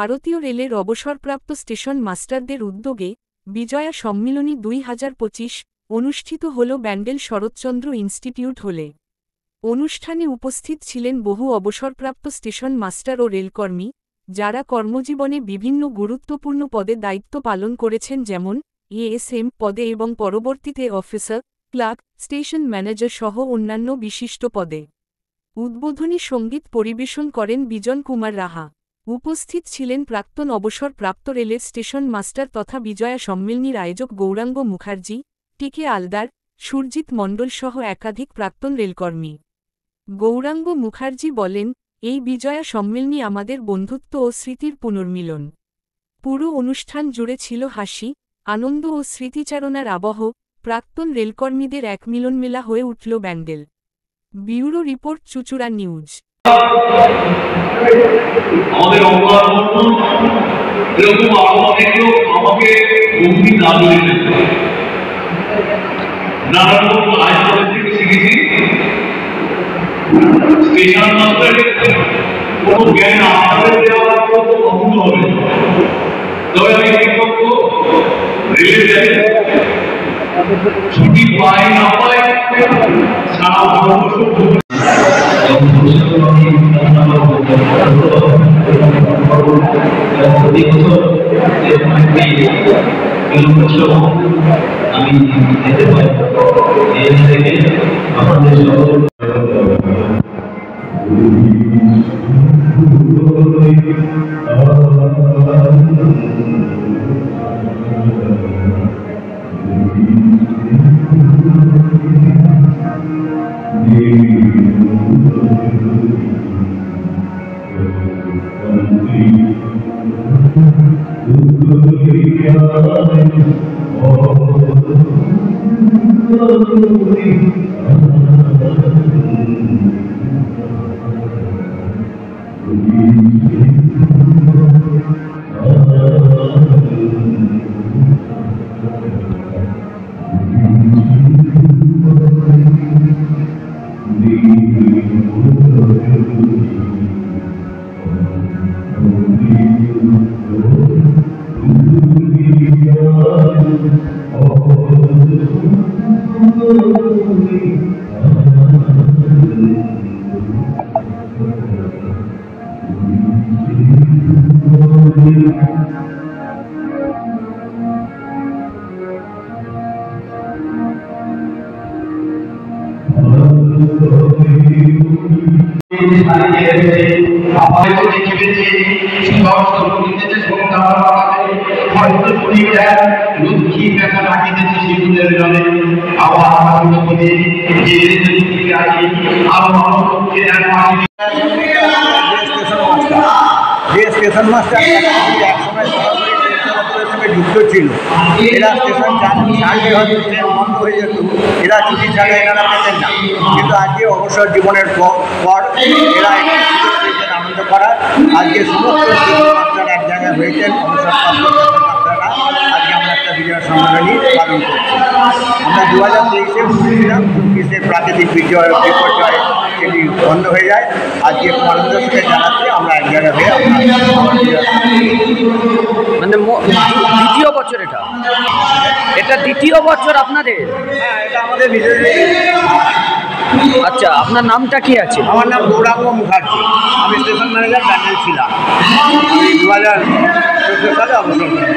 ভারতীয় রেলের অবসরপ্রাপ্ত স্টেশন মাস্টারদের উদ্যোগে বিজয়া সম্মিলনী 2025 অনুষ্ঠিত হল ব্যান্ডেল শরৎচন্দ্র ইনস্টিটিউট হলে। অনুষ্ঠানে উপস্থিত ছিলেন বহু অবসরপ্রাপ্ত স্টেশন মাস্টার ও রেলকর্মী, যারা কর্মজীবনে বিভিন্ন গুরুত্বপূর্ণ পদে দায়িত্ব পালন করেছেন, যেমন এএসএম পদে এবং পরবর্তীতে অফিসার, ক্লার্ক, স্টেশন ম্যানেজার সহ অন্যান্য বিশিষ্ট পদে। উদ্বোধনী সঙ্গীত পরিবেশন করেন বিজন কুমার রাহা। উপস্থিত ছিলেন প্রাক্তন অবসরপ্রাপ্ত রেলের স্টেশন মাস্টার তথা বিজয়া সম্মিলনীর আয়োজক গৌরাঙ্গ মুখার্জি, টিকে আলদার, সুরজিৎ মণ্ডল সহ একাধিক প্রাক্তন রেলকর্মী। গৌরাঙ্গ মুখার্জি বলেন, এই বিজয়া সম্মিলনী আমাদের বন্ধুত্ব ও স্মৃতির পুনর্মিলন। পুরো অনুষ্ঠান জুড়ে ছিল হাসি, আনন্দ ও স্মৃতিচারণার আবহ। প্রাক্তন রেলকর্মীদের এক মিলনমেলা হয়ে উঠল ব্যান্ডেল। ব্যুরো রিপোর্ট, চুঁচুড়া নিউজ। আমাদের এরকম আরো অনেক লোক আমাকে বন্ধু না বলেছেন, নানান রকম আইন থেকে শিখেছি। স্টেশন মাস্টারের কোনো জ্ঞান আপনাদের দেওয়া কখনো হবে না। তবে আমি কৃতজ্ঞ রেলের যাই ছুটি পায় না পায় সারা ভারতবর্ষ আমি যেতে পারি আপনাদের স্টেশন মাস্টার একসময় সঙ্গে যুক্ত ছিল। এরা স্টেশন ছাড়লে হয়তো ট্রেন বন্ধ হয়ে যেত, এরা ছুটি ছাড়া এনারা পেতেন না। কিন্তু আজকে অবসর জীবনের পর এরা আনন্দ করার আজকে সমস্ত স্টেশন মাস্টার এক জায়গায় হয়েছেন। অবসরপ্রাপ্ত মাস্টাররা আজকে আমরা একটা বিজয় সম্মেলনী পালন করছি। আমরা 2023-এ বুঝেছিলাম 24-এর প্রাকৃতিক বিপর্যয়ে সেটি বন্ধ হয়ে যায়। আজকে আনন্দের সাথে জানাচ্ছি আমরা এক জায়গায় হয়ে মানে দ্বিতীয় বছর এটা দ্বিতীয় বছর আপনাদের? হ্যাঁ, এটা আমাদের নিজেদের। আচ্ছা, আপনার নামটা কি আছে? আমার নাম গৌরাঙ্গ মুখার্জি, আমি স্টেশন ম্যানেজার ব্যান্ডেল ছিলাম। আমি 2014 সালে অবসর করি।